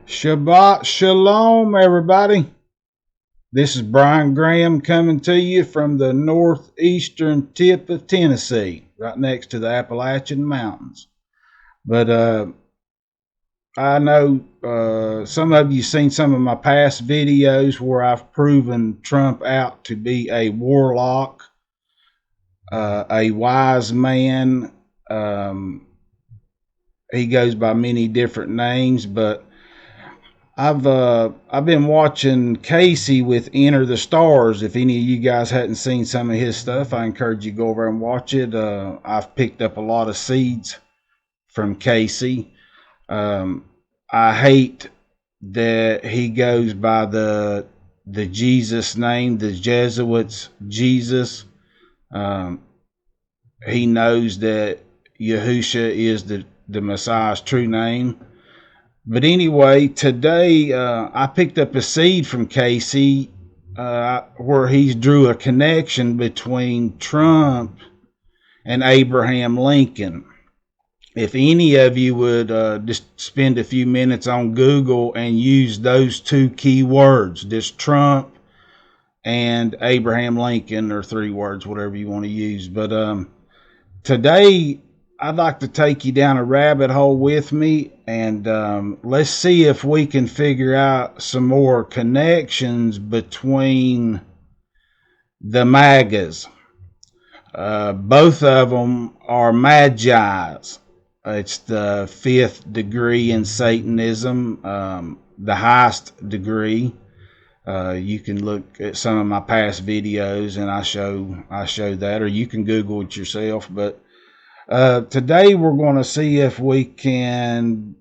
Shabbat Shalom, everybody. This is Brian Graham coming to you from the northeastern tip of Tennessee, right next to the Appalachian Mountains. But I know some of you seen some of my past videos where I've proven Trump out to be a warlock, a wise man. He goes by many different names, but I've been watching Casey with Enter the Stars. If any of you guys hadn't seen some of his stuff, I encourage you to go over and watch it. I've picked up a lot of seeds from Casey. I hate that he goes by the Jesus name, the Jesuits Jesus. He knows that Yahusha is the Messiah's true name. But anyway, today I picked up a seed from Casey where he drew a connection between Trump and Abraham Lincoln. If any of you would just spend a few minutes on Google and use those two key words, just Trump and Abraham Lincoln, or three words, whatever you want to use. But today I'd like to take you down a rabbit hole with me, and let's see if we can figure out some more connections between the MAGAs. Both of them are Magi's. It's the 5th degree in Satanism, the highest degree. You can look at some of my past videos, and I show that, or you can Google it yourself. But today we're going to see if we can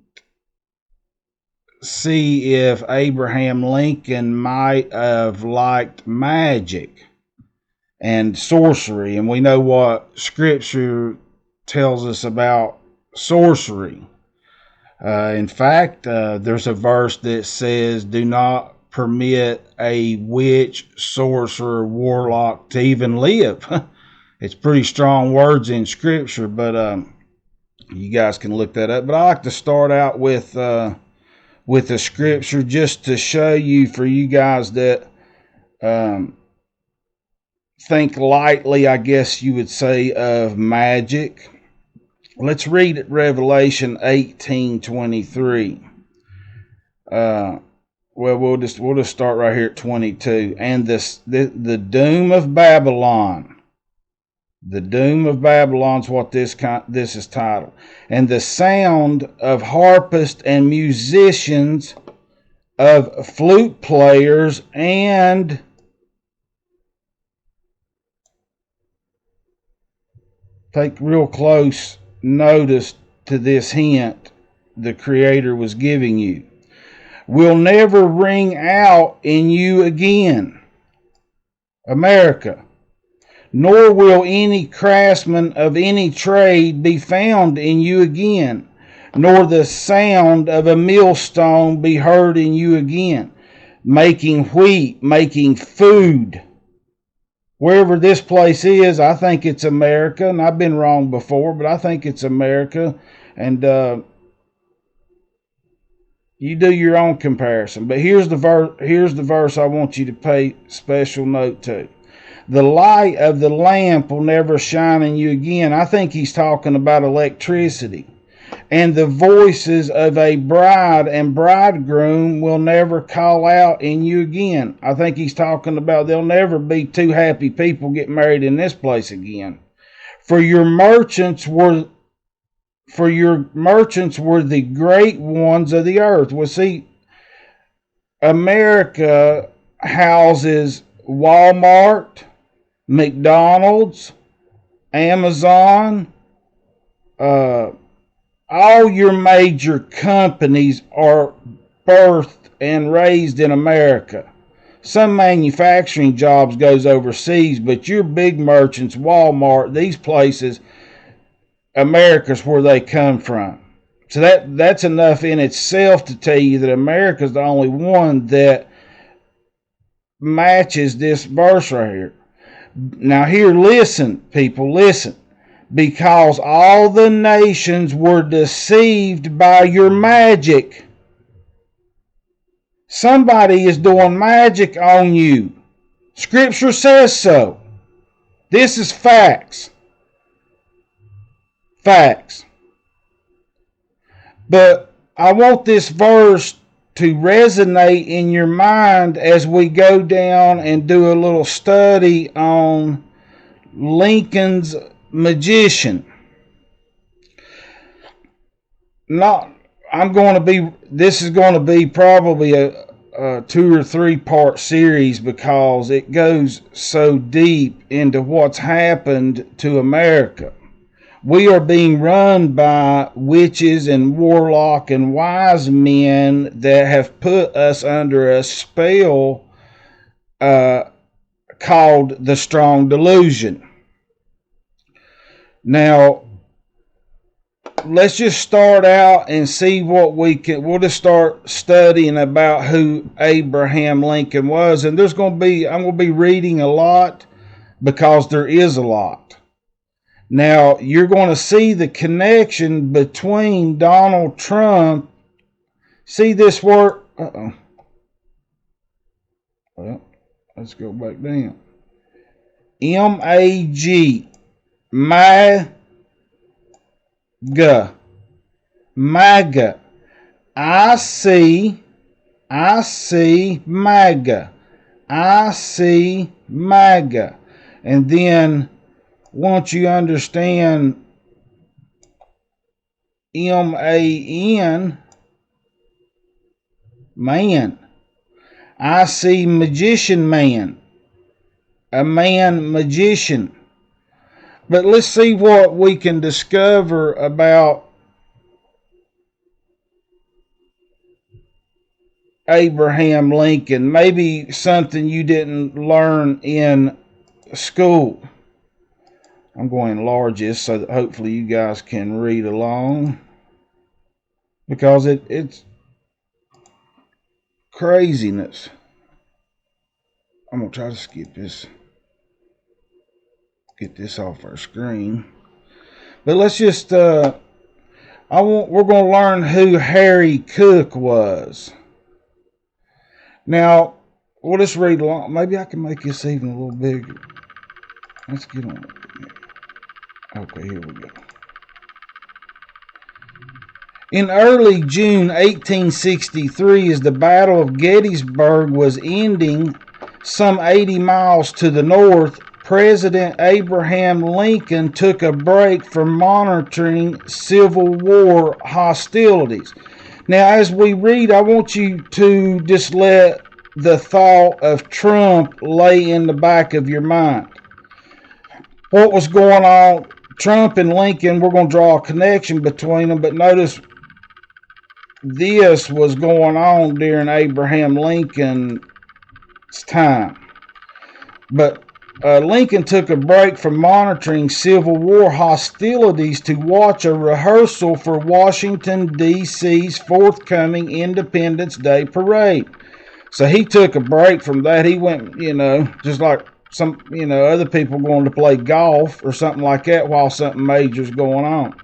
see if Abraham Lincoln might have liked magic and sorcery. And we know what Scripture tells us about sorcery. In fact, there's a verse that says, do not permit a witch, sorcerer, warlock to even live. It's pretty strong words in Scripture, but you guys can look that up. But I like to start out with the Scripture just to show you, for you guys that think lightly, I guess you would say, of magic. Let's read it, Revelation 18:23. Well, we'll just start right here at 22. And the doom of Babylon. The doom of Babylon is what this is titled. And the sound of harpists and musicians, of flute players, and take real close notice to this hint the Creator was giving you, will never ring out in you again, America. Nor will any craftsman of any trade be found in you again, nor the sound of a millstone be heard in you again, making wheat, making food. Wherever this place is, I think it's America, and I've been wrong before, but I think it's America, and you do your own comparison. But here's the verse I want you to pay special note to. The light of the lamp will never shine in you again. I think he's talking about electricity. And the voices of a bride and bridegroom will never call out in you again. I think he's talking about there'll never be two happy people get married in this place again. For your merchants were the great ones of the earth. Well, see, America houses Walmart, McDonald's, Amazon, all your major companies are birthed and raised in America. Some manufacturing jobs goes overseas, but your big merchants, Walmart, these places, America's where they come from. So that's enough in itself to tell you that America's the only one that matches this verse right here. Now here, listen, people, listen. Because all the nations were deceived by your magic. Somebody is doing magic on you. Scripture says so. This is facts. Facts. But I want this verse to resonate in your mind as we go down and do a little study on Lincoln's magician. This is going to be probably a 2 or 3 part series because it goes so deep into what's happened to America. We are being run by witches and warlock and wise men that have put us under a spell called the strong delusion. Now, let's just start out and see what we can. We'll just start studying about who Abraham Lincoln was, and I'm going to be reading a lot because there is a lot. Now, you're going to see the connection between Donald Trump. See this word? Well, let's go back down. M-A-G. MAGA. MAGA. I see MAGA. I see MAGA. And then once you understand M-A-N, man. I see magician man. A man magician. But let's see what we can discover about Abraham Lincoln. Maybe something you didn't learn in school. I'm going to enlarge this so that hopefully you guys can read along. Because it's craziness. I'm going to try to skip this. Get this off our screen. But let's just we're going to learn who Harry Cook was. Now, we'll just read along. Maybe I can make this even a little bigger. Let's get on it. Okay, here we go. In early June 1863, as the Battle of Gettysburg was ending some 80 miles to the north, President Abraham Lincoln took a break from monitoring Civil War hostilities. Now, as we read, I want you to just let the thought of Trump lay in the back of your mind. What was going on? Trump and Lincoln, we're going to draw a connection between them, but notice this was going on during Abraham Lincoln's time. But Lincoln took a break from monitoring Civil War hostilities to watch a rehearsal for Washington, D.C.'s forthcoming Independence Day parade. So he took a break from that. He went, just like some, other people going to play golf or something like that while something major's going on.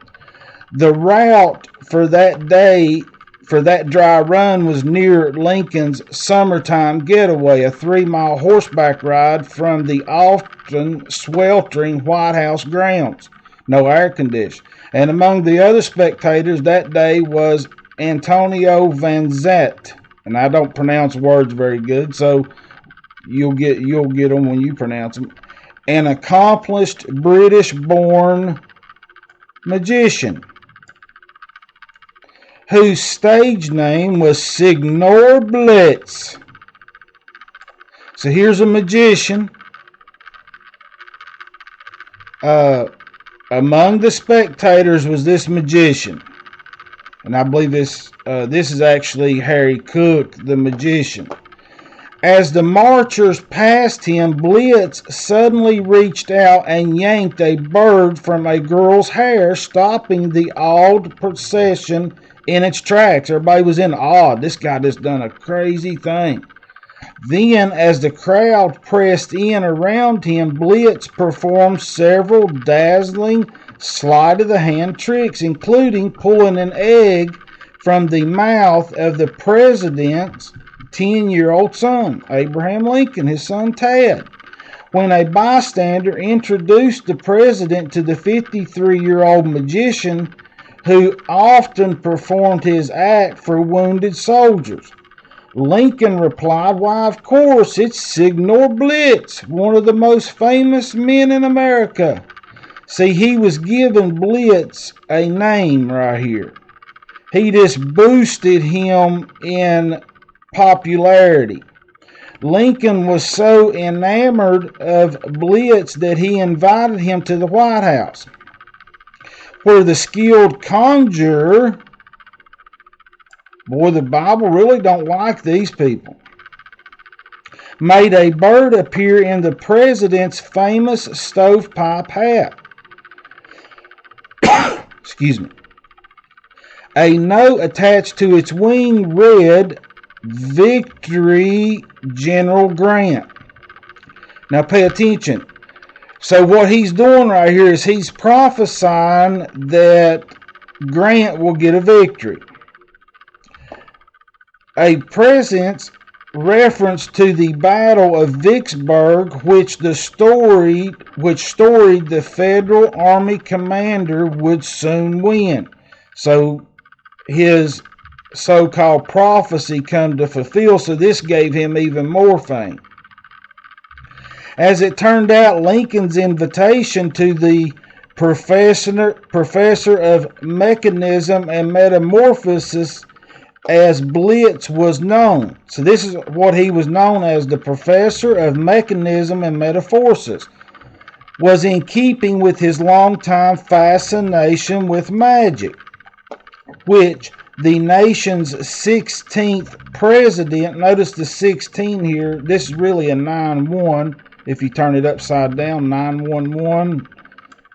The route for that day, for that dry run, was near Lincoln's summertime getaway, a 3-mile horseback ride from the often sweltering White House grounds. No air conditioning. And among the other spectators that day was Antonio Van Zant. And I don't pronounce words very good, so you'll get them when you pronounce them. An accomplished British-born magician whose stage name was Signor Blitz. So here's a magician. Among the spectators was this magician. And I believe this is actually Harry Cook, the magician. As the marchers passed him, Blitz suddenly reached out and yanked a bird from a girl's hair, stopping the awed procession in its tracks. Everybody was in awe. This guy just done a crazy thing. Then, as the crowd pressed in around him, Blitz performed several dazzling sleight-of-the-hand tricks, including pulling an egg from the mouth of the president's 10-year-old son, Abraham Lincoln, his son Tad, when a bystander introduced the president to the 53-year-old magician who often performed his act for wounded soldiers. Lincoln replied, "Why, of course, it's Signor Blitz, one of the most famous men in America." See, he was giving Blitz a name right here. He just boosted him in popularity. Lincoln was so enamored of Blitz that he invited him to the White House, where the skilled conjurer, boy, the Bible really don't like these people, made a bird appear in the president's famous stovepipe hat. Excuse me. A note attached to its wing read, "Victory, General Grant." Now pay attention. So what he's doing right here is he's prophesying that Grant will get a victory. A presence reference to the Battle of Vicksburg, which storied the Federal Army commander would soon win. So his so-called prophecy come to fulfill, so this gave him even more fame. As it turned out, Lincoln's invitation to the professor of mechanism and metamorphosis, as Blitz was known. So this is what he was known as, the professor of mechanism and metamorphosis, was in keeping with his longtime fascination with magic, which the nation's 16th president, notice the 16 here, this is really a 9-1, if you turn it upside down, 911.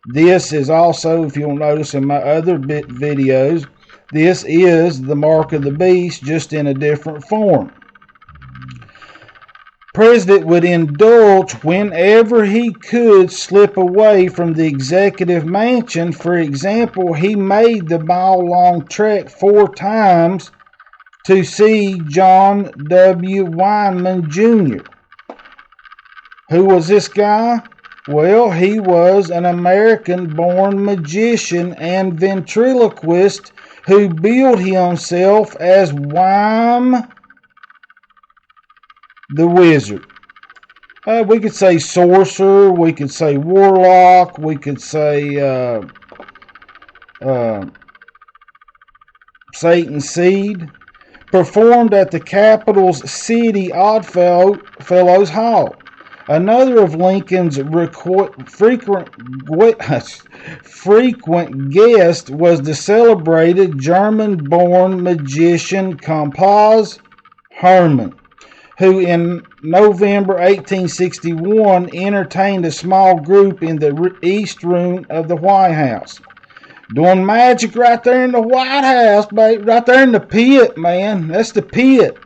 This is also, if you'll notice in my other videos, this is the mark of the beast, just in a different form. President would indulge whenever he could slip away from the executive mansion. For example, he made the mile-long trek 4 times to see John W. Wyman Jr. Who was this guy? Well, he was an American-born magician and ventriloquist who billed himself as Wyman the Wizard. We could say sorcerer, we could say warlock, we could say Satan's seed. Performed at the capital's city Oddfellows Hall. Another of Lincoln's frequent guest was the celebrated German-born magician Compaz Hermann, who in November 1861 entertained a small group in the East Room of the White House. Doing magic right there in the White House, baby. Right there in the pit, man. That's the pit.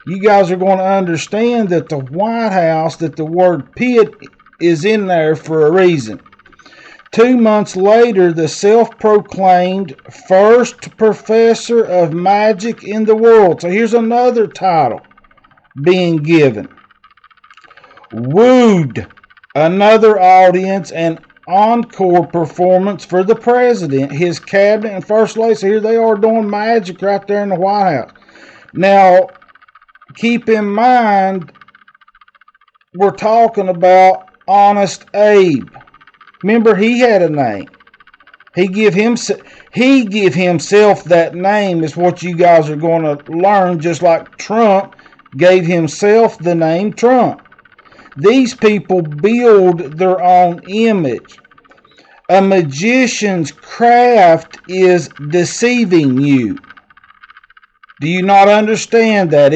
You guys are going to understand that the White House, that the word pit is in there for a reason. 2 months later, the self-proclaimed first professor of magic in the world. So here's another title being given. Wooed another audience and encore performance for the president, his cabinet, and first lady. So here they are doing magic right there in the White House. Now, keep in mind, we're talking about Honest Abe. Remember, he had a name. He give himself that name, is what you guys are going to learn, just like Trump gave himself the name Trump. These people build their own image. A magician's craft is deceiving you. Do you not understand that?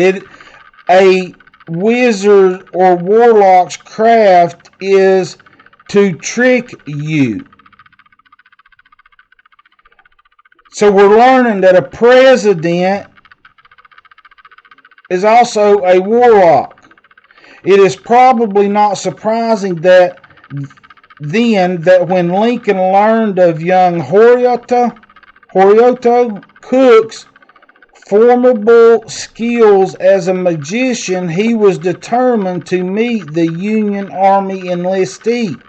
A wizard or warlock's craft is to trick you. So we're learning that a president is also a warlock. It is probably not surprising that when Lincoln learned of young Horioto Cook's formidable skills as a magician, he was determined to meet the Union Army enlistee,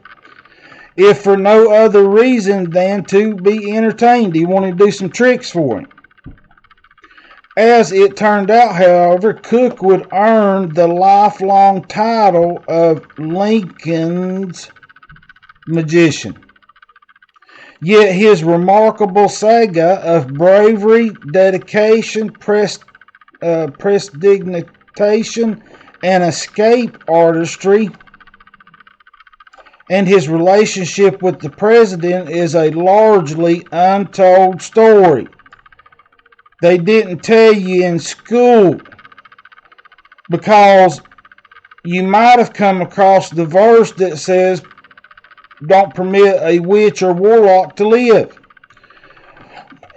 if for no other reason than to be entertained. He wanted to do some tricks for him. As it turned out, however, Cook would earn the lifelong title of Lincoln's Magician. Yet his remarkable saga of bravery, dedication, prestidigitation, and escape artistry, and his relationship with the president is a largely untold story. They didn't tell you in school, because you might have come across the verse that says, don't permit a witch or warlock to live.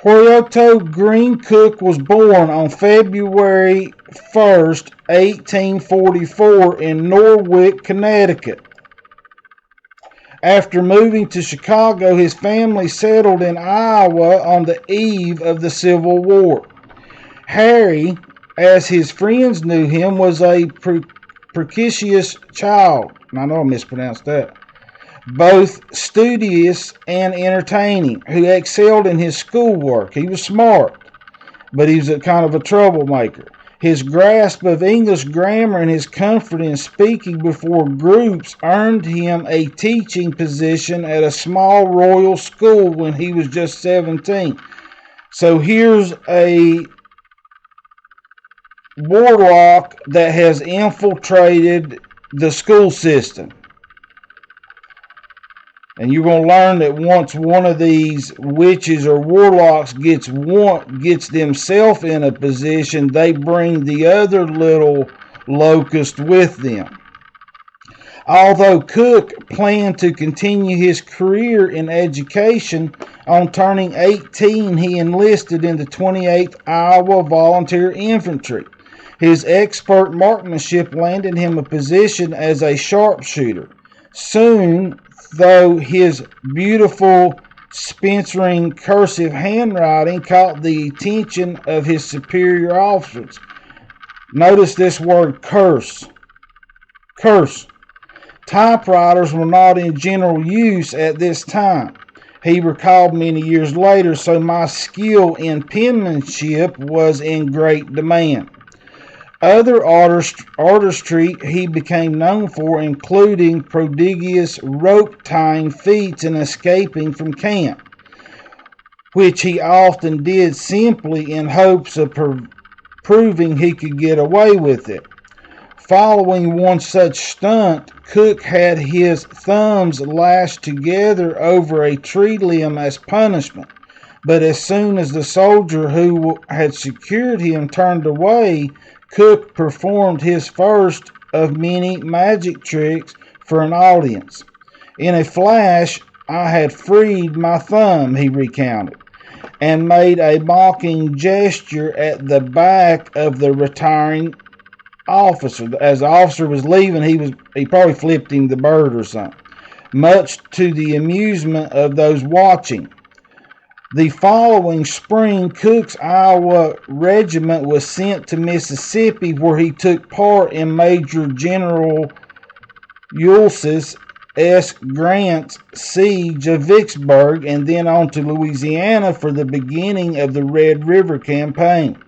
Horatio Green Cook was born on February 1st, 1844 in Norwich, Connecticut. After moving to Chicago, his family settled in Iowa on the eve of the Civil War. Harry, as his friends knew him, was a precocious child. I know I mispronounced that. Both studious and entertaining, who excelled in his schoolwork. He was smart, but he was a kind of a troublemaker. His grasp of English grammar and his comfort in speaking before groups earned him a teaching position at a small royal school when he was just 17. So here's a warlock that has infiltrated the school system. And you're going to learn that once one of these witches or warlocks gets themselves in a position, they bring the other little locust with them. Although Cook planned to continue his career in education, on turning 18, he enlisted in the 28th Iowa Volunteer Infantry. His expert marksmanship landed him a position as a sharpshooter. Soon, though, his beautiful Spencering cursive handwriting caught the attention of his superior officers. Notice this word, curse. Curse. Typewriters were not in general use at this time. He recalled many years later, so my skill in penmanship was in great demand. Other artistry he became known for, including prodigious rope-tying feats and escaping from camp, which he often did simply in hopes of proving he could get away with it. Following one such stunt, Cook had his thumbs lashed together over a tree limb as punishment, but as soon as the soldier who had secured him turned away, Cook performed his first of many magic tricks for an audience. In a flash, I had freed my thumb, he recounted, and made a mocking gesture at the back of the retiring officer. As the officer was leaving, he probably flipped him the bird or something, much to the amusement of those watching. The following spring, Cook's Iowa regiment was sent to Mississippi, where he took part in Major General Ulysses S. Grant's siege of Vicksburg, and then on to Louisiana for the beginning of the Red River Campaign.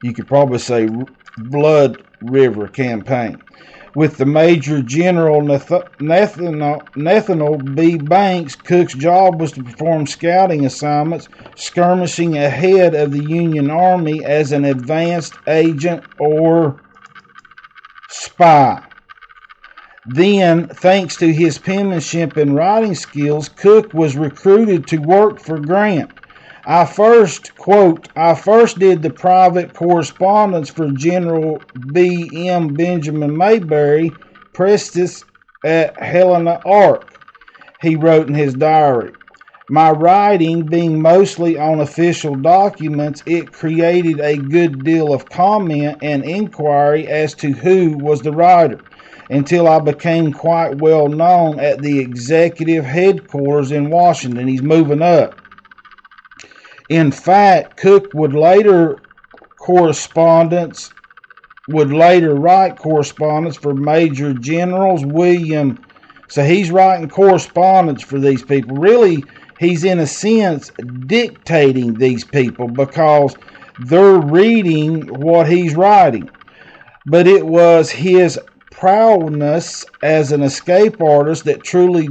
You could probably say Blood River Campaign. With the Major General Nathaniel B. Banks, Cook's job was to perform scouting assignments, skirmishing ahead of the Union Army as an advanced agent or spy. Then, thanks to his penmanship and writing skills, Cook was recruited to work for Grant. I first did the private correspondence for General B. M. Benjamin Mayberry, Prestis at Helena Ark, he wrote in his diary. My writing being mostly on official documents, it created a good deal of comment and inquiry as to who was the writer, until I became quite well known at the executive headquarters in Washington. He's moving up. In fact, Cook would later correspondence, would later write correspondence for Major Generals William. So he's writing correspondence for these people. Really, he's in a sense dictating these people because they're reading what he's writing. But it was his prowess as an escape artist that truly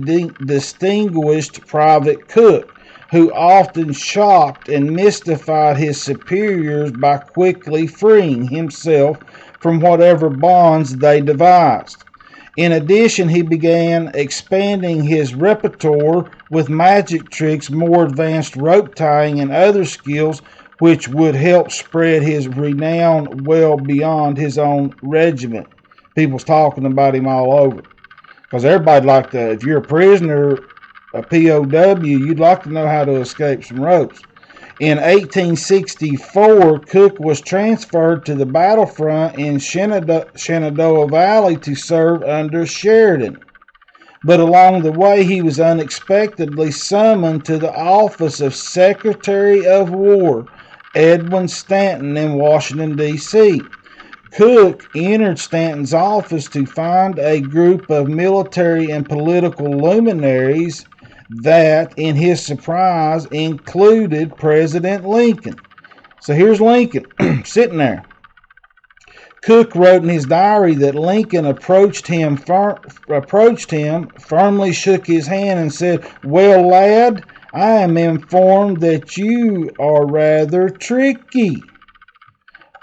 distinguished Private Cook, who often shocked and mystified his superiors by quickly freeing himself from whatever bonds they devised. In addition, he began expanding his repertoire with magic tricks, more advanced rope tying, and other skills which would help spread his renown well beyond his own regiment. People's talking about him all over. Because everybody like to, if you're a prisoner, a POW, you'd like to know how to escape some ropes. In 1864, Cook was transferred to the battlefront in Shenandoah Valley to serve under Sheridan. But along the way, he was unexpectedly summoned to the office of Secretary of War, Edwin Stanton, in Washington, D.C. Cook entered Stanton's office to find a group of military and political luminaries that, in his surprise, included President Lincoln. So here's Lincoln sitting there. Cook wrote in his diary that Lincoln approached him, firmly shook his hand, and said, "Well, lad, I am informed that you are rather tricky."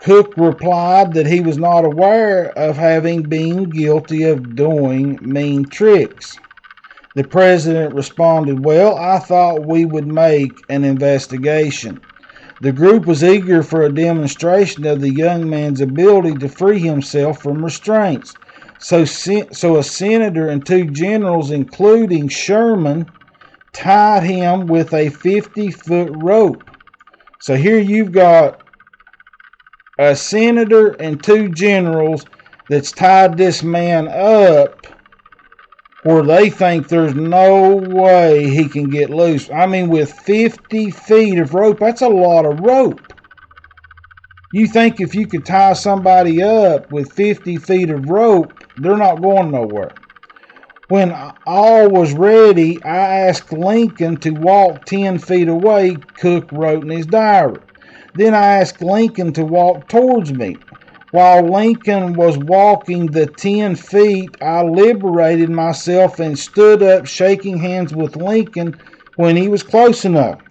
Cook replied that he was not aware of having been guilty of doing mean tricks. The president responded, "Well, I thought we would make an investigation." The group was eager for a demonstration of the young man's ability to free himself from restraints. So a senator and 2 generals, including Sherman, tied him with a 50-foot rope. So here you've got a senator and 2 generals that's tied this man up where they think there's no way he can get loose. I mean, with 50 feet of rope, that's a lot of rope. You think if you could tie somebody up with 50 feet of rope, they're not going nowhere. When all was ready, I asked Lincoln to walk 10 feet away, Cook wrote in his diary. Then I asked Lincoln to walk towards me. While Lincoln was walking the 10 feet, I liberated myself and stood up, shaking hands with Lincoln when he was close enough.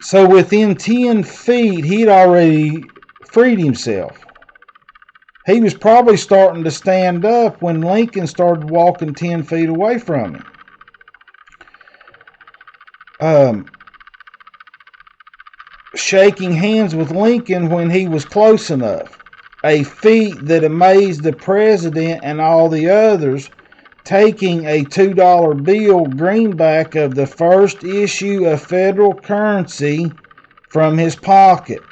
So within 10 feet, he'd already freed himself. He was probably starting to stand up when Lincoln started walking 10 feet away from him. Shaking hands with Lincoln when he was close enough. A feat that amazed the president and all the others, taking a $2 bill greenback of the first issue of federal currency from his pocket.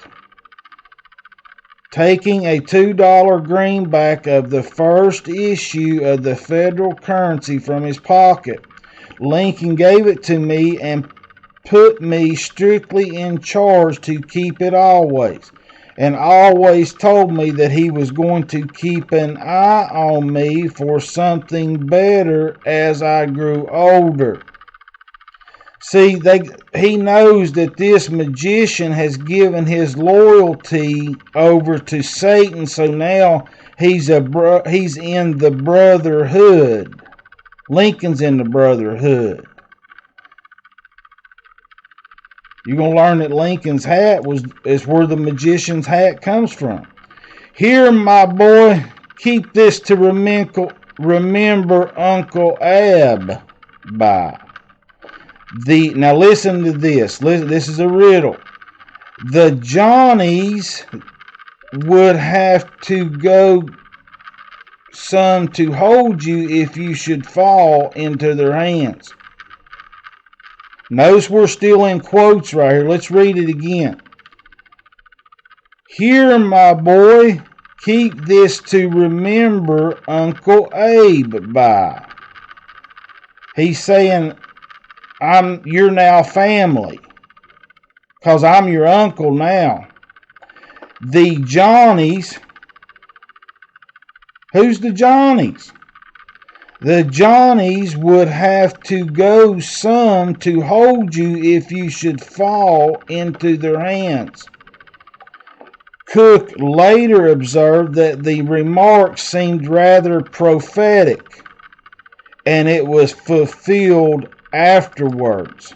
Taking a $2 greenback of the first issue of the federal currency from his pocket. Lincoln gave it to me and put me strictly in charge to keep it always, and always told me that he was going to keep an eye on me for something better as I grew older. See, he knows that this magician has given his loyalty over to Satan, so now he's in the brotherhood. Lincoln's in the brotherhood. You're going to learn that Lincoln's hat is where the magician's hat comes from. Here, my boy, keep this to remember Uncle Ab by. Now listen to this. This is a riddle. The Johnnies would have to go some to hold you if you should fall into their hands. Notice we're still in quotes right here. Let's read it again. Here, my boy, keep this to remember Uncle Abe by. He's saying, you're now family, because I'm your uncle now. The Johnnies. Who's the Johnnies? The Johnnies would have to go some to hold you if you should fall into their hands. Cook later observed that the remark seemed rather prophetic, and it was fulfilled afterwards.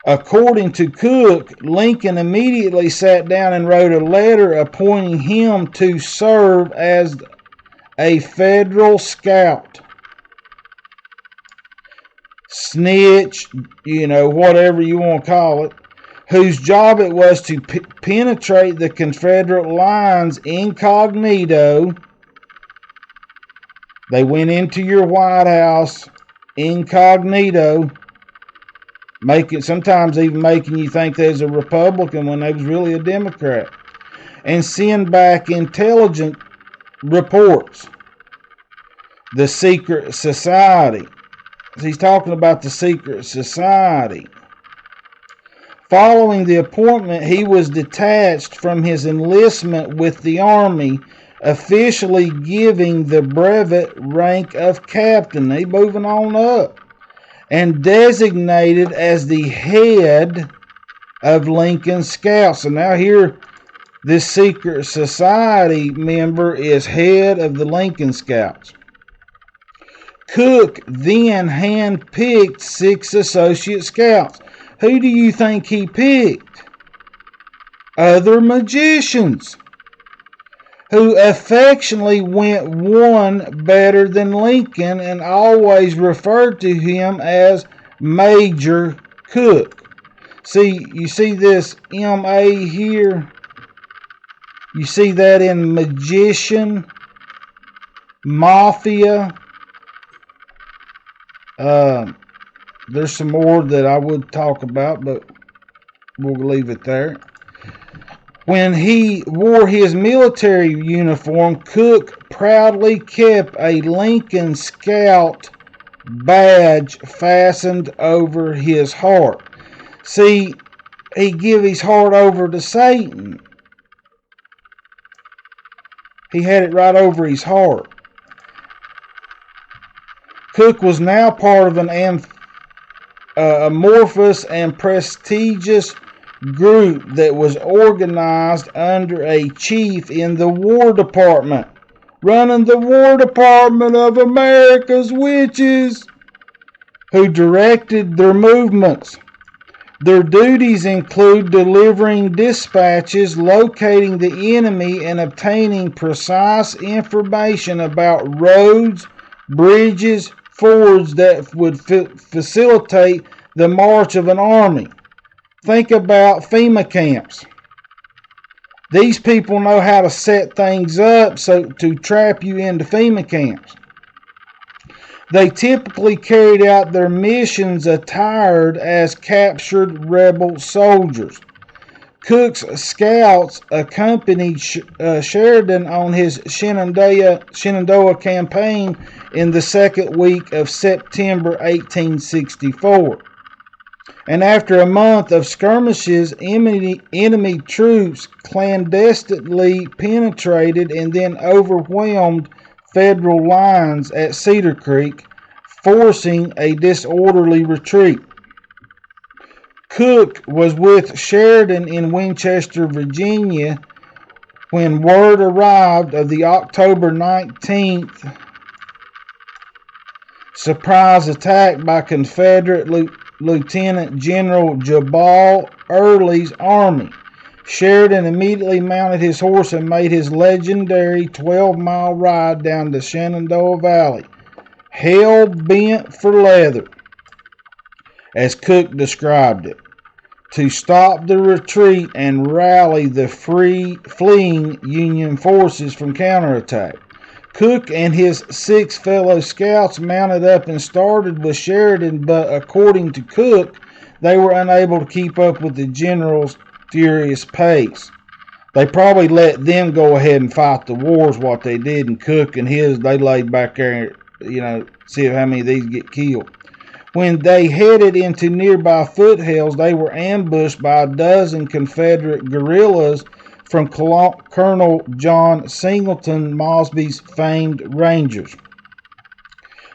According to Cook, Lincoln immediately sat down and wrote a letter appointing him to serve as a Federal scout, snitch, whatever you want to call it, whose job it was to penetrate the Confederate lines incognito. They went into your White House incognito, sometimes even making you think there's a Republican when they was really a Democrat, and send back intelligence reports. The secret society. He's talking about the secret society. Following the appointment, he was detached from his enlistment with the Army, officially giving the brevet rank of captain. He's moving on up. And designated as the head of Lincoln Scouts. So now here, this secret society member is head of the Lincoln Scouts. Cook then handpicked 6 associate scouts. Who do you think he picked? Other magicians, who affectionately went one better than Lincoln and always referred to him as Major Cook. See, you see this M.A. here? You see that in magician, mafia. There's some more that I would talk about, but we'll leave it there. When he wore his military uniform, Cook proudly kept a Lincoln Scout badge fastened over his heart. See, he gave his heart over to Satan. He had it right over his heart. Cook was now part of an amorphous and prestigious group that was organized under a chief in the War Department, running the War Department of America's witches, who directed their movements. Their duties include delivering dispatches, locating the enemy, and obtaining precise information about roads, bridges, fords that would facilitate the march of an army. Think about FEMA camps. These people know how to set things up to trap you into FEMA camps. They typically carried out their missions attired as captured rebel soldiers. Cook's scouts accompanied Sheridan on his Shenandoah campaign in the second week of September 1864. And after a month of skirmishes, enemy troops clandestinely penetrated and then overwhelmed Federal lines at Cedar Creek, forcing a disorderly retreat. Cook was with Sheridan in Winchester, Virginia, when word arrived of the October 19th surprise attack by Confederate Lieutenant General Jabal Early's army. Sheridan immediately mounted his horse and made his legendary 12-mile ride down the Shenandoah Valley, hell-bent for leather, as Cook described it, to stop the retreat and rally the fleeing Union forces from counterattack. Cook and his 6 fellow scouts mounted up and started with Sheridan, but according to Cook, they were unable to keep up with the general's furious pace. They probably let them go ahead and fight the wars, what they did, and Cook and his, they laid back there, see how many of these get killed. When they headed into nearby foothills, they were ambushed by a dozen Confederate guerrillas from Colonel John Singleton, Mosby's famed Rangers,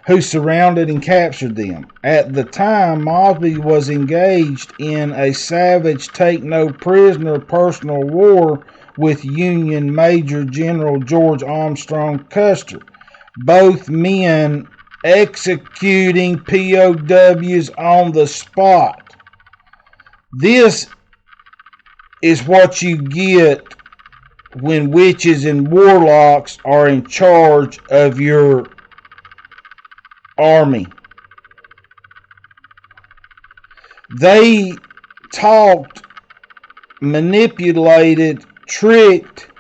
who surrounded and captured them. At the time, Mosby was engaged in a savage take-no-prisoner personal war with Union Major General George Armstrong Custer, both men executing POWs on the spot. This is what you get when witches and warlocks are in charge of your army. They talked, manipulated, tricked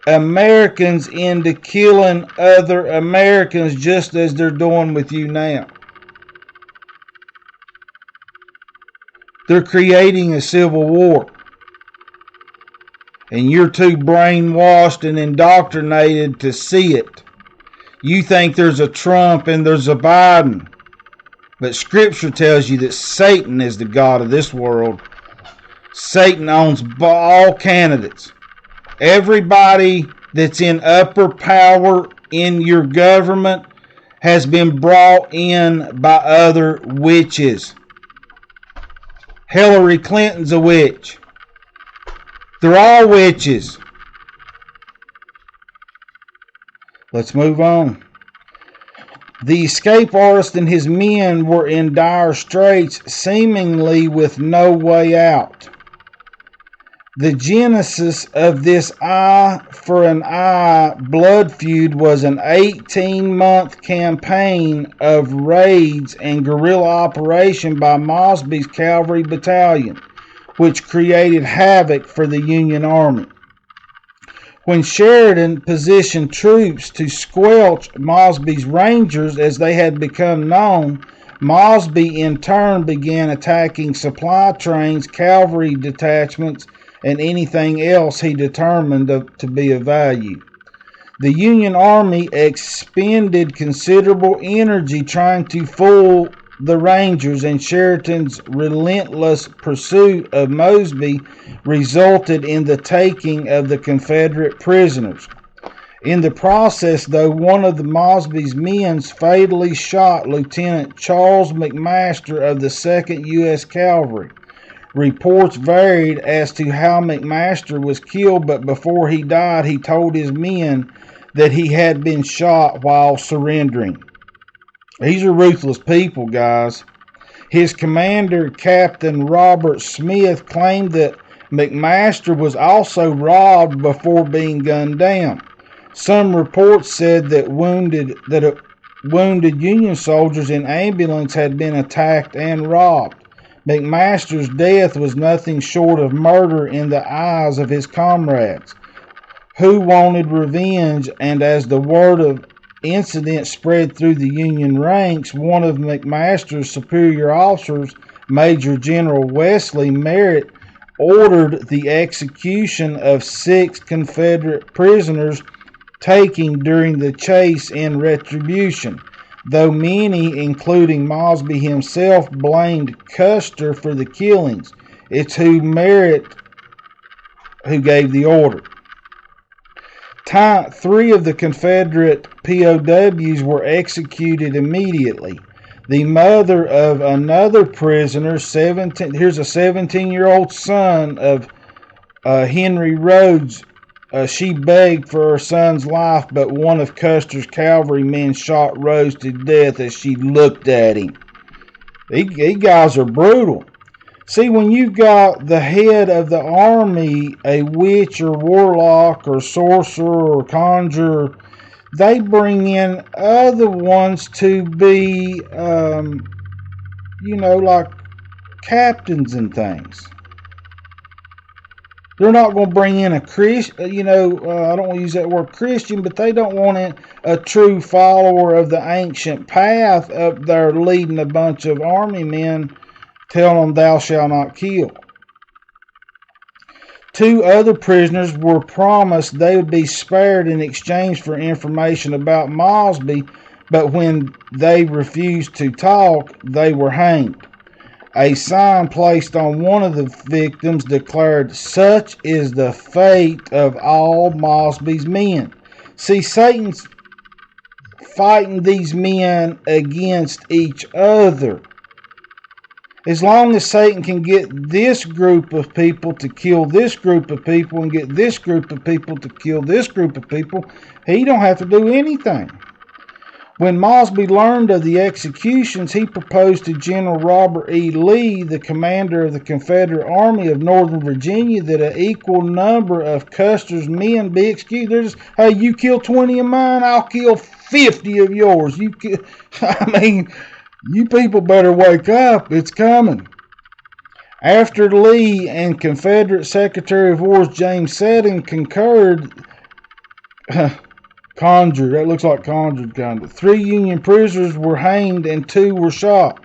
Americans into killing other Americans, just as they're doing with you now. They're creating a civil war. And you're too brainwashed and indoctrinated to see it. You think there's a Trump and there's a Biden. But Scripture tells you that Satan is the god of this world. Satan owns all candidates. Everybody that's in upper power in your government has been brought in by other witches. Hillary Clinton's a witch. They're all witches. Let's move on. The escape artist and his men were in dire straits, seemingly with no way out. The genesis of this eye for an eye blood feud was an 18-month campaign of raids and guerrilla operation by Mosby's Cavalry Battalion, which created havoc for the Union Army. When Sheridan positioned troops to squelch Mosby's Rangers as they had become known, Mosby in turn began attacking supply trains, cavalry detachments, and anything else he determined to be of value. The Union Army expended considerable energy trying to fool the Rangers, and Sheridan's relentless pursuit of Mosby resulted in the taking of the Confederate prisoners. In the process, though, one of Mosby's men fatally shot Lieutenant Charles McMaster of the 2nd U.S. Cavalry. Reports varied as to how McMaster was killed, but before he died, he told his men that he had been shot while surrendering. These are ruthless people, guys. His commander, Captain Robert Smith, claimed that McMaster was also robbed before being gunned down. Some reports said that wounded Union soldiers in ambulance had been attacked and robbed. McMaster's death was nothing short of murder in the eyes of his comrades, who wanted revenge, and as the word of incident spread through the Union ranks, one of McMaster's superior officers, Major General Wesley Merritt, ordered the execution of 6 Confederate prisoners taken during the chase in retribution, though many, including Mosby himself, blamed Custer for the killings. It's Merritt who gave the order. 3 of the Confederate POWs were executed immediately. The mother of another prisoner, here's a 17-year-old son of Henry Rhodes. She begged for her son's life, but one of Custer's cavalrymen shot Rhodes to death as she looked at him. These guys are brutal. See, when you've got the head of the army, a witch or warlock or sorcerer or conjurer, they bring in other ones to be, like captains and things. They're not going to bring in a Christian, I don't want to use that word Christian, but they don't want a true follower of the ancient path up there leading a bunch of army men, telling them thou shalt not kill. 2 other prisoners were promised they would be spared in exchange for information about Mosby, but when they refused to talk, they were hanged. A sign placed on one of the victims declared, "Such is the fate of all Mosby's men." See, Satan's fighting these men against each other. As long as Satan can get this group of people to kill this group of people and get this group of people to kill this group of people, he don't have to do anything. When Mosby learned of the executions, he proposed to General Robert E. Lee, the commander of the Confederate Army of Northern Virginia, that an equal number of Custer's men be executed. Hey, you kill 20 of mine, I'll kill 50 of yours. You people better wake up. It's coming. After Lee and Confederate Secretary of War James Seddon concurred, conjured, that looks like conjured kind of, 3 Union prisoners were hanged and 2 were shot,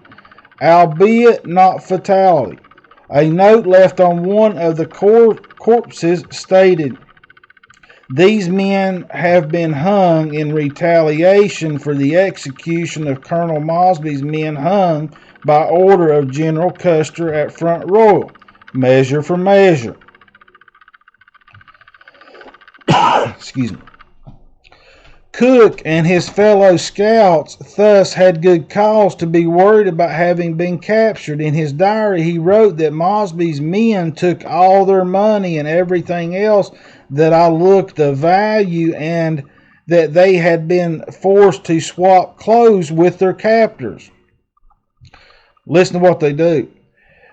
albeit not fatality. A note left on one of the corpses stated, "These men have been hung in retaliation for the execution of Colonel Mosby's men hung by order of General Custer at Front Royal. Measure for measure." Excuse me. Cook and his fellow scouts thus had good cause to be worried about having been captured. In his diary, he wrote that Mosby's men took all their money and everything else that I looked of value, and that they had been forced to swap clothes with their captors. Listen to what they do.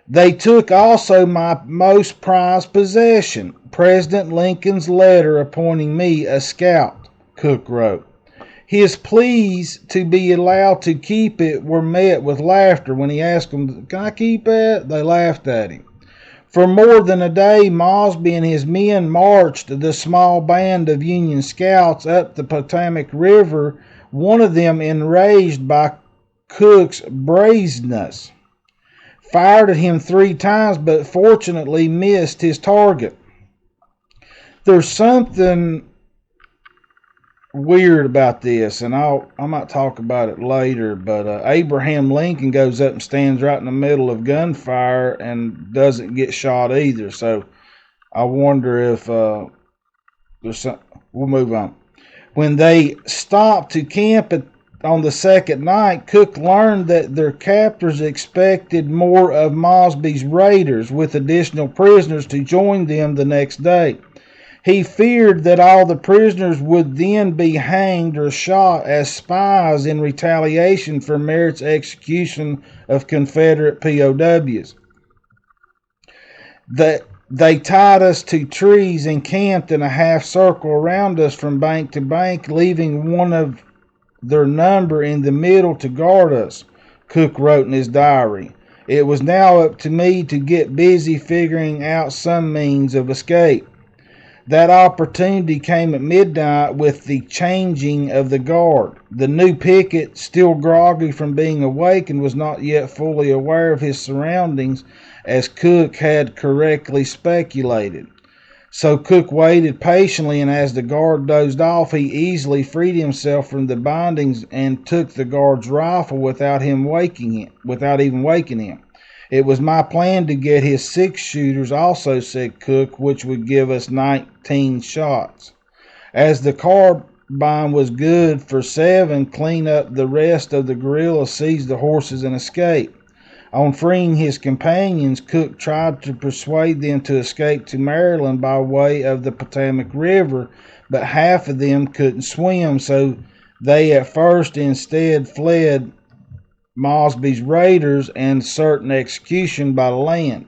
"They took also my most prized possession, President Lincoln's letter appointing me a scout," Cook wrote. His pleas to be allowed to keep it were met with laughter. When he asked them, "Can I keep it?" they laughed at him. For more than a day, Mosby and his men marched the small band of Union scouts up the Potomac River, one of them, enraged by Cook's brazenness, fired at him 3 times, but fortunately missed his target. There's something weird about this, and I might talk about it later, but Abraham Lincoln goes up and stands right in the middle of gunfire and doesn't get shot either. So I wonder if there's some. We'll move on. When they stopped to camp on the second night, Cook learned that their captors expected more of Mosby's raiders, with additional prisoners to join them the next day. He feared that all the prisoners would then be hanged or shot as spies in retaliation for Merritt's execution of Confederate POWs. They tied us to trees and camped in a half circle around us from bank to bank, leaving one of their number in the middle to guard us, Cook wrote in his diary. It was now up to me to get busy figuring out some means of escape. That opportunity came at midnight with the changing of the guard. The new picket, still groggy from being awakened, was not yet fully aware of his surroundings, as Cook had correctly speculated. So Cook waited patiently, and as the guard dozed off, he easily freed himself from the bindings and took the guard's rifle without even waking him. It was my plan to get his 6 shooters also, said Cook, which would give us 19 shots. As the carbine was good for 7, clean up the rest of the guerrillas, seize the horses, and escape. On freeing his companions, Cook tried to persuade them to escape to Maryland by way of the Potomac River, but half of them couldn't swim, so they at first instead fled Mosby's raiders and certain execution by land.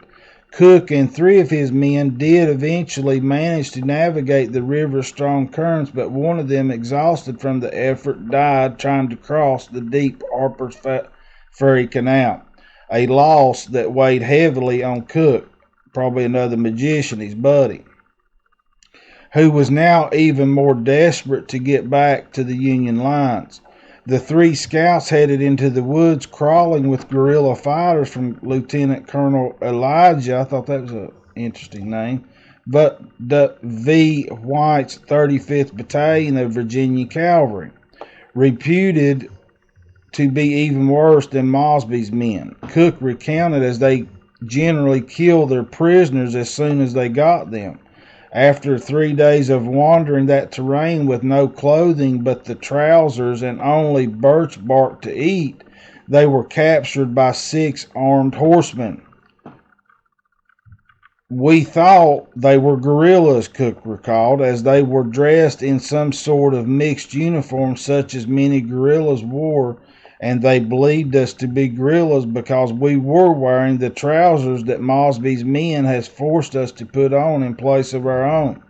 Cook and 3 of his men did eventually manage to navigate the river's strong currents, but one of them, exhausted from the effort, died trying to cross the deep Harper's Ferry Canal, a loss that weighed heavily on Cook, probably another magician, his buddy, who was now even more desperate to get back to the Union lines. The 3 scouts headed into the woods, crawling with guerrilla fighters from Lieutenant Colonel Elijah, I thought that was an interesting name, but V. White's 35th Battalion of Virginia Cavalry, reputed to be even worse than Mosby's men. Cook recounted as they generally killed their prisoners as soon as they got them. After 3 days of wandering that terrain with no clothing but the trousers and only birch bark to eat, they were captured by 6 armed horsemen. We thought they were guerrillas, Cook recalled, as they were dressed in some sort of mixed uniform such as many guerrillas wore, and they believed us to be guerrillas because we were wearing the trousers that Mosby's men has forced us to put on in place of our own.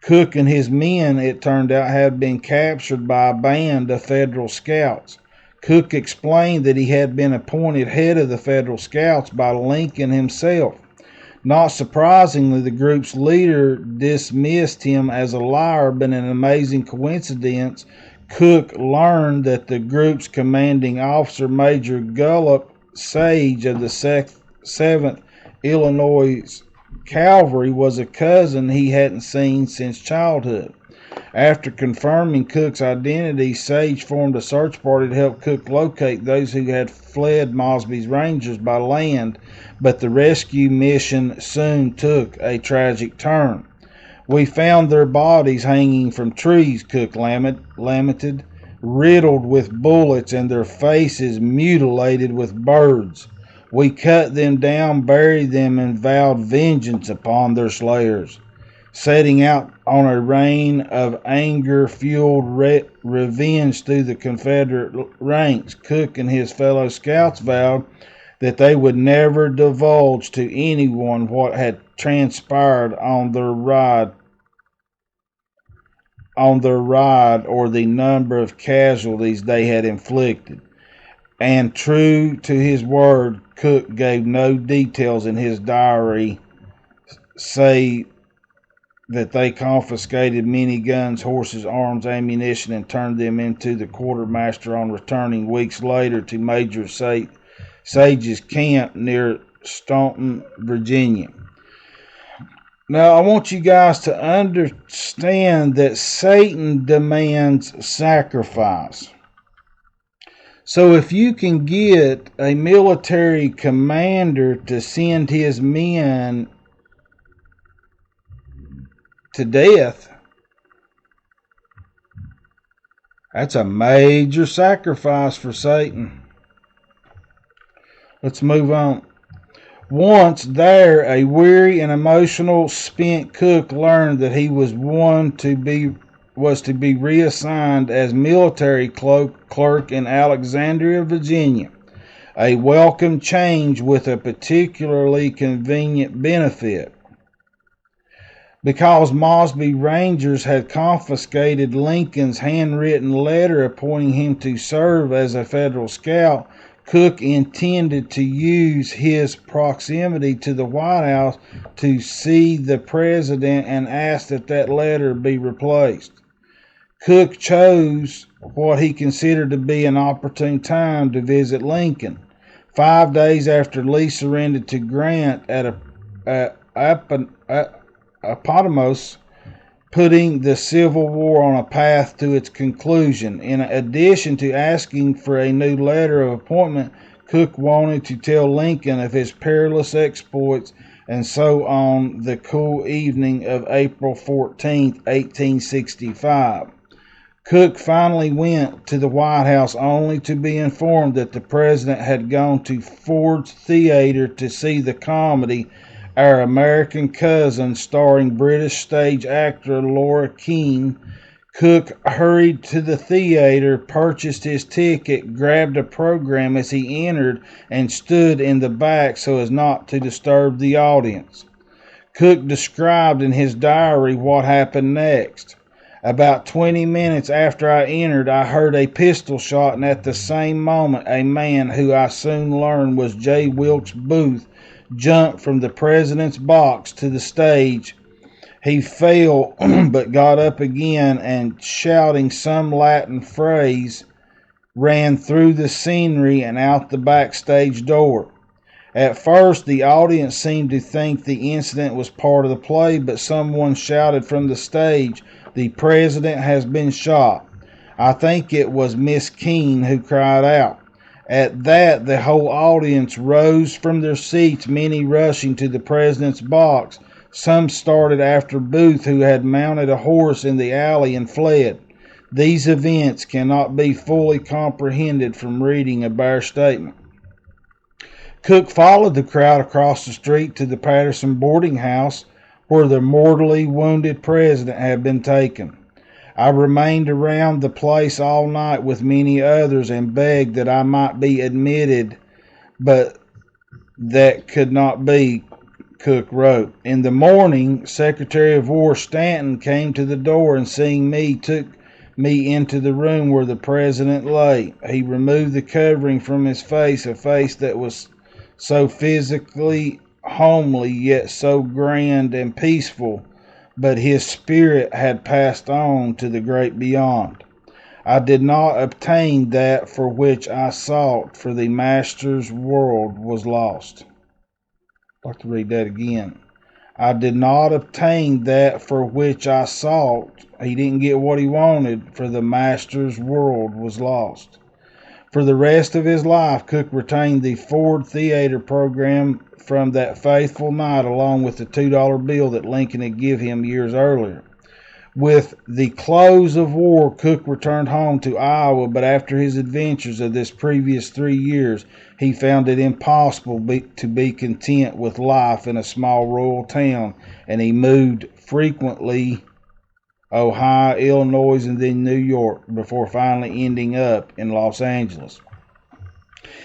Cook and his men, it turned out, had been captured by a band of Federal scouts. Cook explained that he had been appointed head of the Federal scouts by Lincoln himself. Not surprisingly, the group's leader dismissed him as a liar, but in an amazing coincidence, Cook learned that the group's commanding officer, Major Gullop Sage of the 7th Illinois Cavalry, was a cousin he hadn't seen since childhood. After confirming Cook's identity, Sage formed a search party to help Cook locate those who had fled Mosby's Rangers by land, but the rescue mission soon took a tragic turn. We found their bodies hanging from trees, Cook lamented, riddled with bullets and their faces mutilated with birds. We cut them down, buried them, and vowed vengeance upon their slayers. Setting out on a reign of anger-fueled revenge through the Confederate ranks, Cook and his fellow scouts vowed that they would never divulge to anyone what had transpired on their ride or the number of casualties they had inflicted. And true to his word, Cook gave no details in his diary, say that they confiscated many guns, horses, arms, ammunition, and turned them into the quartermaster on returning weeks later to Major Sage's camp near Staunton, Virginia. Now, I want you guys to understand that Satan demands sacrifice. So if you can get a military commander to send his men to death, that's a major sacrifice for Satan. Let's move on. Once there, a weary and emotional spent Cook learned that he was to be reassigned as military clerk in Alexandria, Virginia. A welcome change with a particularly convenient benefit. Because Mosby Rangers had confiscated Lincoln's handwritten letter appointing him to serve as a Federal scout, Cook intended to use his proximity to the White House to see the president and ask that letter be replaced. Cook chose what he considered to be an opportune time to visit Lincoln. 5 days after Lee surrendered to Grant at Appomattox, putting the Civil War on a path to its conclusion. In addition to asking for a new letter of appointment, Cook wanted to tell Lincoln of his perilous exploits, and so on the cool evening of April 14, 1865. Cook finally went to the White House only to be informed that the president had gone to Ford's Theater to see the comedy Our American Cousin, starring British stage actor Laura Keene. Cook hurried to the theater, purchased his ticket, grabbed a program as he entered, and stood in the back so as not to disturb the audience. Cook described in his diary what happened next. About 20 minutes after I entered, I heard a pistol shot, and at the same moment, a man who I soon learned was J. Wilkes Booth jumped from the president's box to the stage. He fell but got up again and, shouting some Latin phrase, ran through the scenery and out the backstage door. At first, the audience seemed to think the incident was part of the play, but someone shouted from the stage, "The president has been shot." I think it was Miss Keene who cried out. At that, the whole audience rose from their seats, many rushing to the president's box. Some started after Booth, who had mounted a horse in the alley and fled. These events cannot be fully comprehended from reading a bare statement. Cook followed the crowd across the street to the Patterson boarding house, where the mortally wounded president had been taken. I remained around the place all night with many others and begged that I might be admitted, but that could not be, Cook wrote. In the morning, Secretary of War Stanton came to the door and seeing me took me into the room where the president lay. He removed the covering from his face, a face that was so physically homely yet so grand and peaceful, but his spirit had passed on to the great beyond. I did not obtain that for which I sought, for the master's world was lost. I'd like to read that again. I did not obtain that for which I sought. He didn't get what he wanted, for the master's world was lost. For the rest of his life, Cook retained the Ford Theater program from that faithful night, along with the $2 bill that Lincoln had given him years earlier. With the close of war, Cook returned home to Iowa, but after his adventures of this previous 3 years, he found it impossible to be content with life in a small rural town, and he moved frequently Ohio, Illinois, and then New York, before finally ending up in Los Angeles.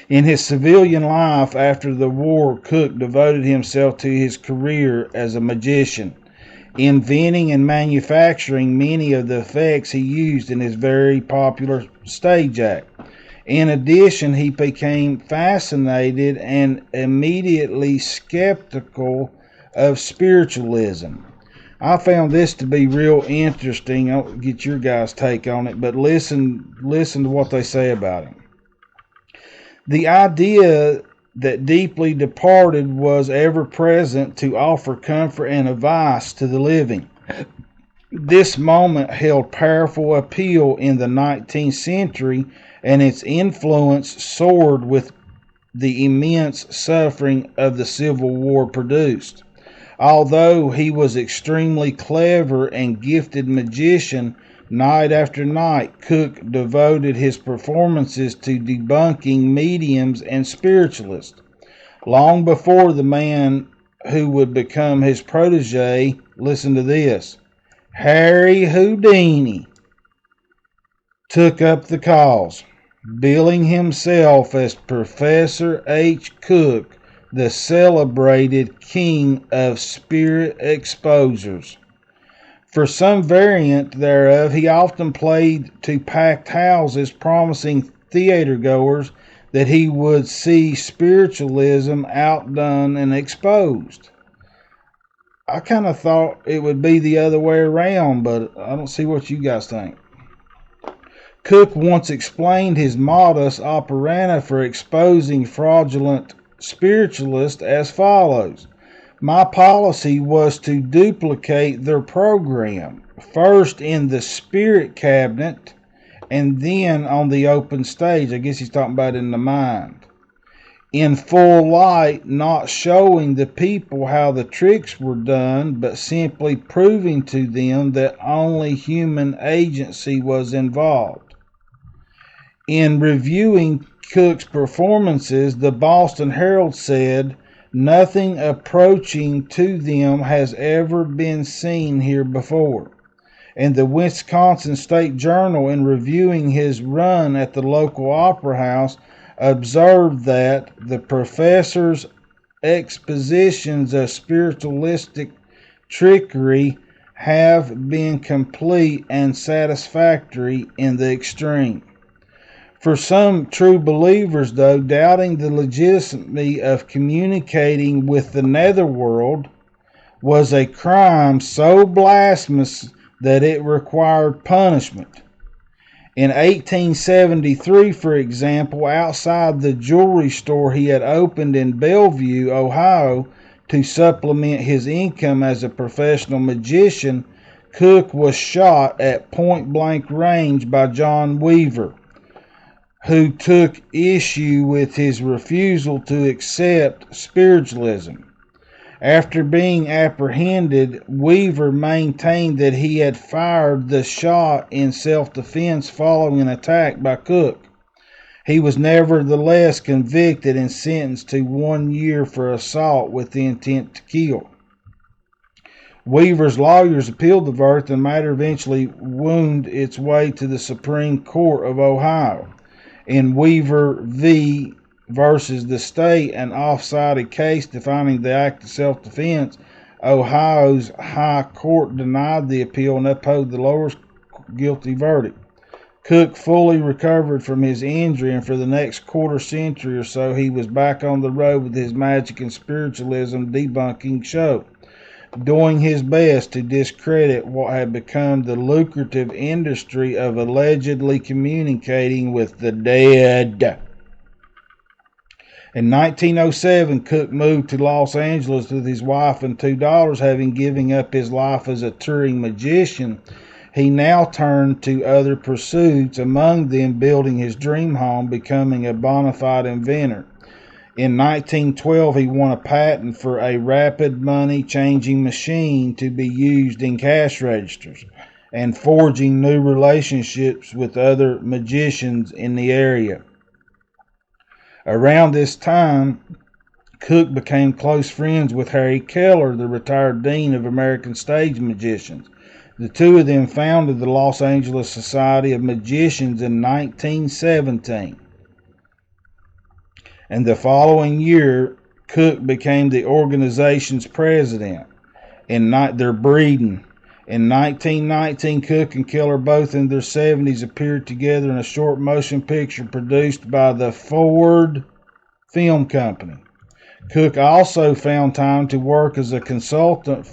In his civilian life after the war, Cook devoted himself to his career as a magician, inventing and manufacturing many of the effects he used in his very popular stage act. In addition, he became fascinated and immediately skeptical of spiritualism. I found this to be real interesting. I'll get your guys' take on it, but listen to what they say about him. The idea that deeply departed was ever present to offer comfort and advice to the living. This moment held powerful appeal in the 19th century, and its influence soared with the immense suffering of the Civil War produced. Although he was extremely clever and gifted magician, night after night, Cook devoted his performances to debunking mediums and spiritualists. Long before the man who would become his protege, listen to this, Harry Houdini, took up the cause, billing himself as Professor H. Cook, the celebrated king of spirit exposers. For some variant thereof, he often played to packed houses, promising theater-goers that he would see spiritualism outdone and exposed. I kind of thought it would be the other way around, but I don't see what you guys think. Cook once explained his modus operandi for exposing fraudulent spiritualists as follows. My policy was to duplicate their program, first in the spirit cabinet and then on the open stage. I guess he's talking about in the mind. In full light, not showing the people how the tricks were done, but simply proving to them that only human agency was involved. In reviewing Cook's performances, the Boston Herald said, nothing approaching to them has ever been seen here before. And the Wisconsin State Journal, in reviewing his run at the local opera house, observed that the professor's expositions of spiritualistic trickery have been complete and satisfactory in the extreme. For some true believers, though, doubting the legitimacy of communicating with the netherworld was a crime so blasphemous that it required punishment. In 1873, for example, outside the jewelry store he had opened in Bellevue, Ohio, to supplement his income as a professional magician, Cook was shot at point-blank range by John Weaver, who took issue with his refusal to accept spiritualism. After being apprehended, Weaver maintained that he had fired the shot in self-defense following an attack by Cook. He was nevertheless convicted and sentenced to 1 year for assault with the intent to kill. Weaver's lawyers appealed the verdict, and the matter eventually wound its way to the Supreme Court of Ohio. In Weaver v. versus the state, an off-sided case defining the act of self-defense, Ohio's High Court denied the appeal and upheld the lower guilty verdict. Cook fully recovered from his injury, and for the next quarter century or so, he was back on the road with his magic and spiritualism debunking show, doing his best to discredit what had become the lucrative industry of allegedly communicating with the dead. In 1907, Cook moved to Los Angeles with his wife and 2 daughters. Having given up his life as a touring magician, he now turned to other pursuits, among them building his dream home, becoming a bona fide inventor. In 1912, he won a patent for a rapid money-changing machine to be used in cash registers, and forging new relationships with other magicians in the area. Around this time, Cook became close friends with Harry Keller, the retired dean of American stage magicians. The two of them founded the Los Angeles Society of Magicians in 1917. And the following year, Cook became the organization's president. They're breeding. In 1919, Cook and Keller, both in their 70s, appeared together in a short motion picture produced by the Ford Film Company. Cook also found time to work as a consultant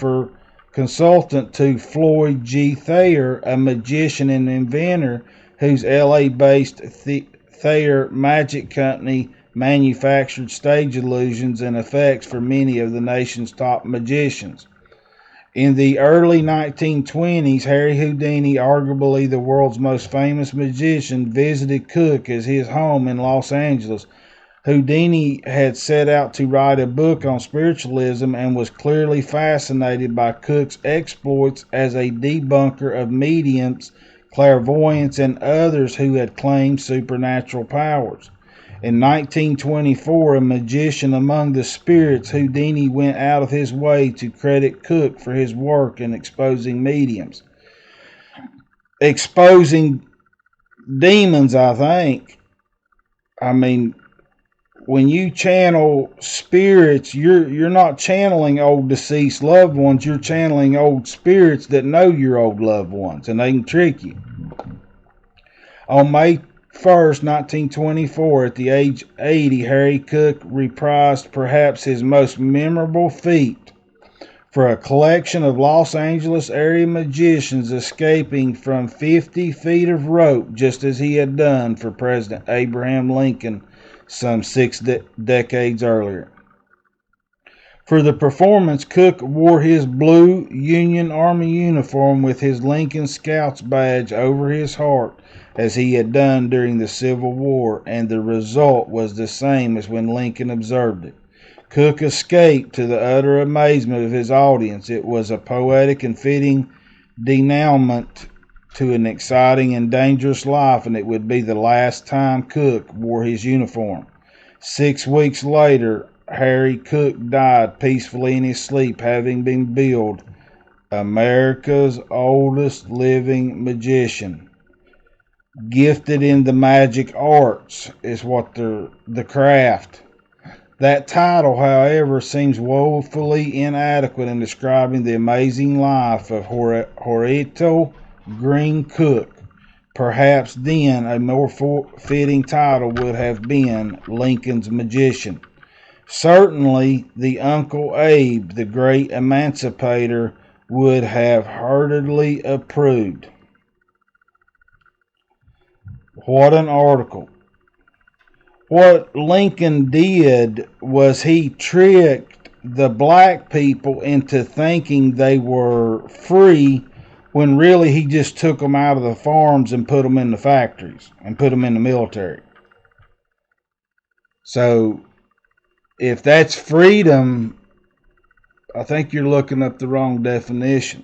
to Floyd G. Thayer, a magician and inventor whose LA-based Thayer Magic Company manufactured stage illusions and effects for many of the nation's top magicians. In the early 1920s, Harry Houdini, arguably the world's most famous magician, visited Cook at his home in Los Angeles. Houdini had set out to write a book on spiritualism and was clearly fascinated by Cook's exploits as a debunker of mediums, clairvoyants, and others who had claimed supernatural powers. In 1924, a magician among the spirits, Houdini went out of his way to credit Cook for his work in exposing mediums. Exposing demons, I think. I mean, when you channel spirits, you're not channeling old deceased loved ones. You're channeling old spirits that know your old loved ones, and they can trick you. On May 1st, 1924, at the age of 80, Harry Cook reprised perhaps his most memorable feat for a collection of Los Angeles area magicians escaping from 50 feet of rope, just as he had done for President Abraham Lincoln some 6 decades earlier. For the performance, Cook wore his blue Union Army uniform with his Lincoln Scouts badge over his heart, as he had done during the Civil War, and the result was the same as when Lincoln observed it. Cook escaped to the utter amazement of his audience. It was a poetic and fitting denouement to an exciting and dangerous life, and it would be the last time Cook wore his uniform. 6 weeks later, Harry Cook died peacefully in his sleep, having been billed America's oldest living magician. Gifted in the magic arts is what the craft. That title, however, seems woefully inadequate in describing the amazing life of Horatio Green Cook. Perhaps then a more fitting title would have been Lincoln's Magician. Certainly, the Uncle Abe, the great emancipator, would have heartily approved. What an article. What Lincoln did was he tricked the black people into thinking they were free when really he just took them out of the farms and put them in the factories and put them in the military. So if that's freedom, I think you're looking up the wrong definition.